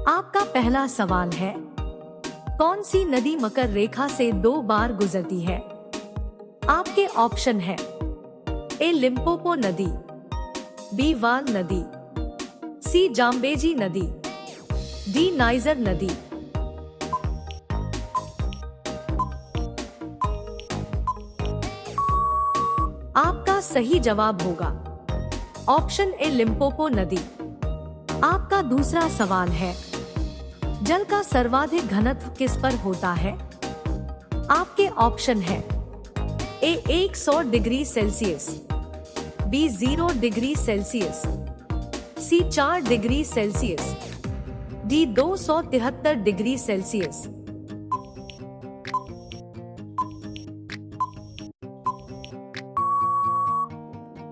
आपका पहला सवाल है, कौन सी नदी मकर रेखा से 2 बार गुजरती है? आपके ऑप्शन है ए लिम्पोपो नदी, बी वाल नदी, सी जाम्बेजी नदी, डी नाइजर नदी। आपका सही जवाब होगा ऑप्शन ए लिम्पोपो नदी। आपका दूसरा सवाल है, जल का सर्वाधिक घनत्व किस पर होता है? आपके ऑप्शन है A 100 degree Celsius, B 0 degree Celsius, C 4 degree Celsius, D 273 degree Celsius.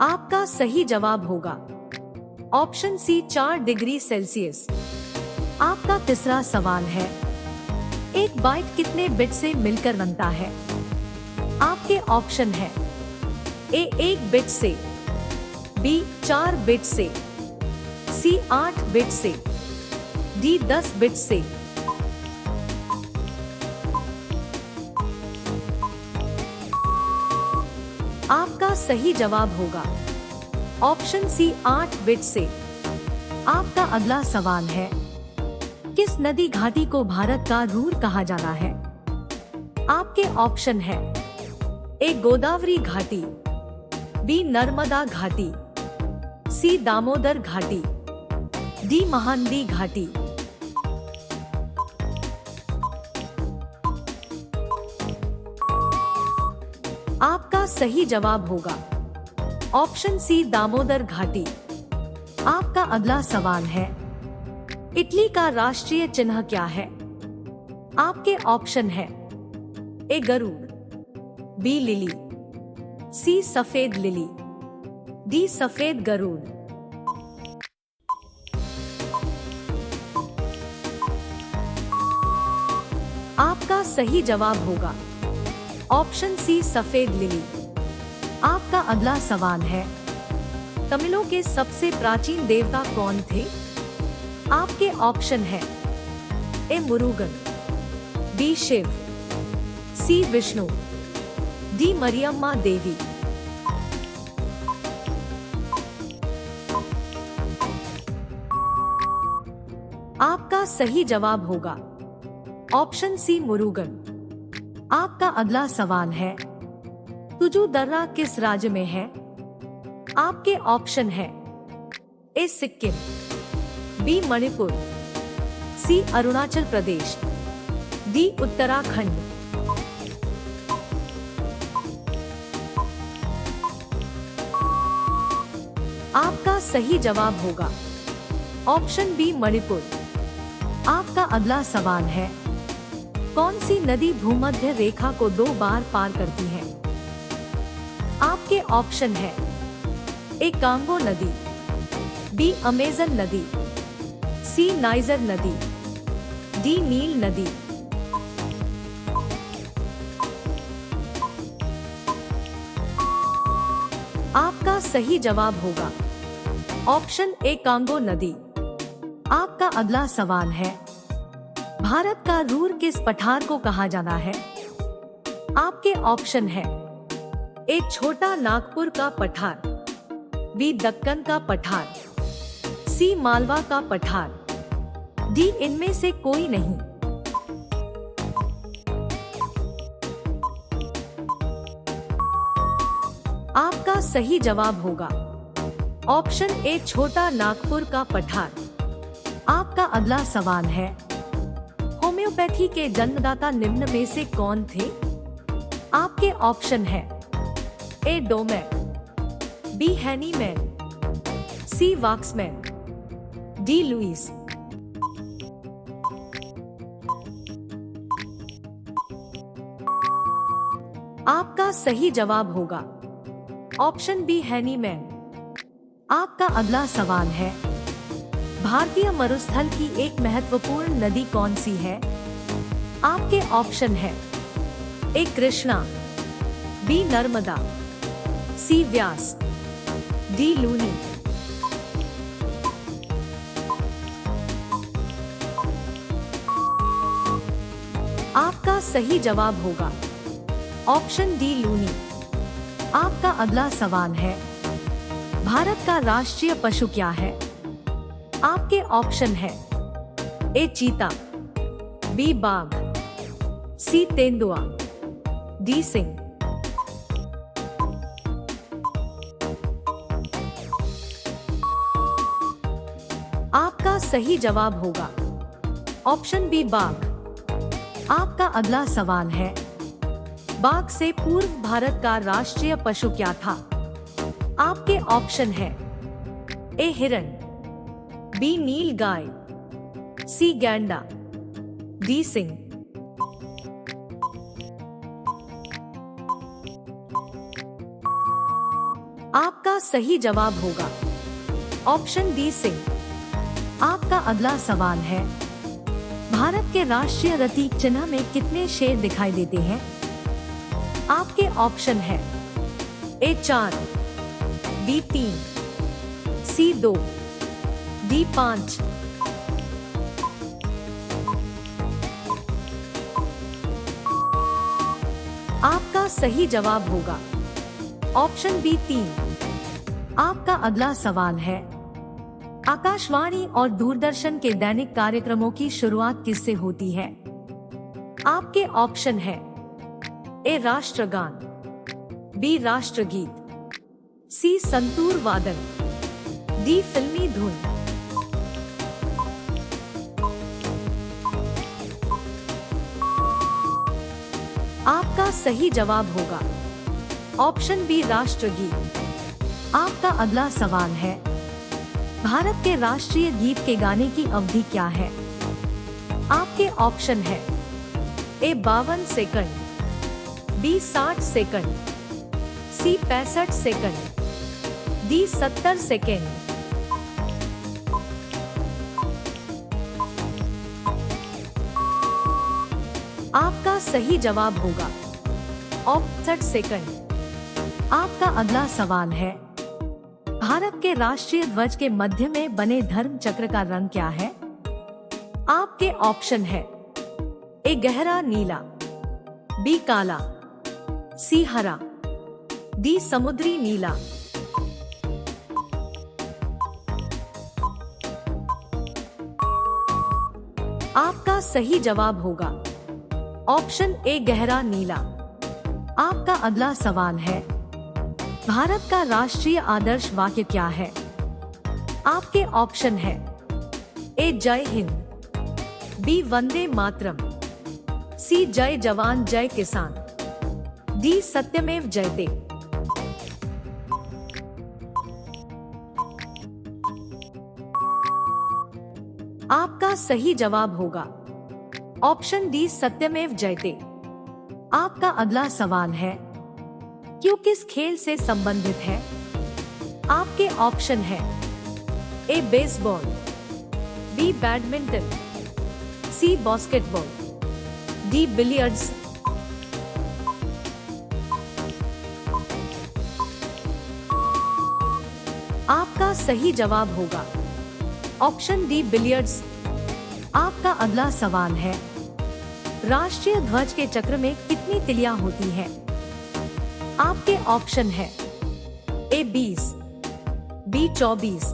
आपका सही जवाब होगा ऑप्शन सी 4 डिग्री सेल्सियस। आपका तीसरा सवाल है, एक बाइट कितने बिट से मिलकर बनता है? आपके ऑप्शन है ए 1 बिट से, बी 4 बिट से, सी 8 बिट से, डी 10 बिट से। आपका सही जवाब होगा ऑप्शन सी 8 बिट से। आपका अगला सवाल है, किस नदी घाटी को भारत का रूर कहा जाता है? आपके ऑप्शन है ए गोदावरी घाटी, बी नर्मदा घाटी, सी दामोदर घाटी, डी महानदी घाटी। आपका सही जवाब होगा ऑप्शन सी दामोदर घाटी। आपका अगला सवाल है, इटली का राष्ट्रीय चिन्ह क्या है? आपके ऑप्शन है ए गरुड़, बी लिली, सी सफेद लिली, डी सफेद गरुड़। आपका सही जवाब होगा ऑप्शन सी सफेद लिली। आपका अगला सवाल है, तमिलों के सबसे प्राचीन देवता कौन थे? आपके ऑप्शन है ए मुरुगन, बी शिव, सी विष्णु, डी मरियम्मा देवी। आपका सही जवाब होगा ऑप्शन सी मुरुगन। आपका अगला सवाल है, तुजु दर्रा किस राज्य में है? आपके ऑप्शन है ए सिक्किम, बी मणिपुर, सी अरुणाचल प्रदेश, डी उत्तराखंड। आपका सही जवाब होगा ऑप्शन बी मणिपुर। आपका अगला सवाल है, कौन सी नदी भूमध्य रेखा को 2 बार पार करती है? आपके ऑप्शन है ए कांगो नदी, बी अमेजन नदी, सी नाइजर नदी, डी नील नदी। आपका सही जवाब होगा ऑप्शन ए कांगो नदी। आपका अगला सवाल है, भारत का रूर किस पठार को कहा जाता है? आपके ऑप्शन है ए छोटा नागपुर का पठार, बी दक्कन का पठार, सी मालवा का पठार, डी इनमें से कोई नहीं। आपका सही जवाब होगा ऑप्शन ए छोटा नागपुर का पठार। आपका अगला सवाल है, होम्योपैथी के जन्मदाता निम्न में से कौन थे? आपके ऑप्शन है ए डोमेन, बी हैनीमैन, सी वॉक्समैन, डी लुईस। आपका सही जवाब होगा ऑप्शन बी हैनीमैन। आपका अगला सवाल है, भारतीय मरुस्थल की एक महत्वपूर्ण नदी कौन सी है? आपके ऑप्शन है ए कृष्णा, बी नर्मदा, सी व्यास, डी लूनी। आपका सही जवाब होगा ऑप्शन डी लूनी। आपका अगला सवाल है, भारत का राष्ट्रीय पशु क्या है? आपके ऑप्शन है ए चीता, बी बाघ, सी तेंदुआ, डी सिंह। आपका सही जवाब होगा ऑप्शन बी बाघ। आपका अगला सवाल है, बाघ से पूर्व भारत का राष्ट्रीय पशु क्या था? आपके ऑप्शन है ए हिरण, बी नील गाय, सी गैंडा, डी सिंह। आपका सही जवाब होगा ऑप्शन डी सिंह। आपका अगला सवाल है, भारत के राष्ट्रीय प्रतीक चिन्ह में कितने शेर दिखाई देते हैं? आपके ऑप्शन है ए 4, बी 3, सी 2, डी 5। आपका सही जवाब होगा ऑप्शन बी 3। आपका अगला सवाल है, आकाशवाणी और दूरदर्शन के दैनिक कार्यक्रमों की शुरुआत किससे होती है? आपके ऑप्शन है ए राष्ट्रगान, बी राष्ट्रगीत, सी संतूर वादन, डी फिल्मी धुन। आपका सही जवाब होगा ऑप्शन बी राष्ट्रगीत। आपका अगला सवाल है, भारत के राष्ट्रीय गीत के गाने की अवधि क्या है? आपके ऑप्शन है ए 52 सेकंड, बी 60 सेकंड, सी 65 सेकंड, डी 70 सेकंड। आपका सही जवाब होगा 68 सेकंड। आपका अगला सवाल है, भारत के राष्ट्रीय ध्वज के मध्य में बने धर्म चक्र का रंग क्या है? आपके ऑप्शन है ए गहरा नीला, बी काला, सी हरा, डी समुद्री नीला। आपका सही जवाब होगा ऑप्शन ए गहरा नीला। आपका अगला सवाल है, भारत का राष्ट्रीय आदर्श वाक्य क्या है? आपके ऑप्शन है ए जय हिंद, बी वंदे मातरम, सी जय जवान जय किसान, डी सत्यमेव जयते। आपका सही जवाब होगा ऑप्शन डी सत्यमेव जयते। आपका अगला सवाल है, क्यों किस खेल से संबंधित है? आपके ऑप्शन है ए बेसबॉल, बी बैडमिंटन, सी बास्केटबॉल, डी बिलियर्ड्स। आपका सही जवाब होगा ऑप्शन डी बिलियर्ड्स। आपका अगला सवाल है, राष्ट्रीय ध्वज के चक्र में कितनी तिलियां होती हैं? आपके ऑप्शन है ए 20, बी 24,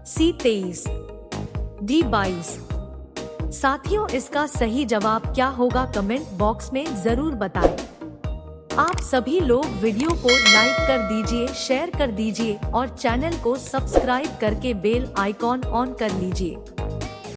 सी 23, डी 22। साथियों, इसका सही जवाब क्या होगा कमेंट बॉक्स में जरूर बताएं। आप सभी लोग वीडियो को लाइक कर दीजिए, शेयर कर दीजिए और चैनल को सब्सक्राइब करके बेल आइकॉन ऑन कर लीजिए।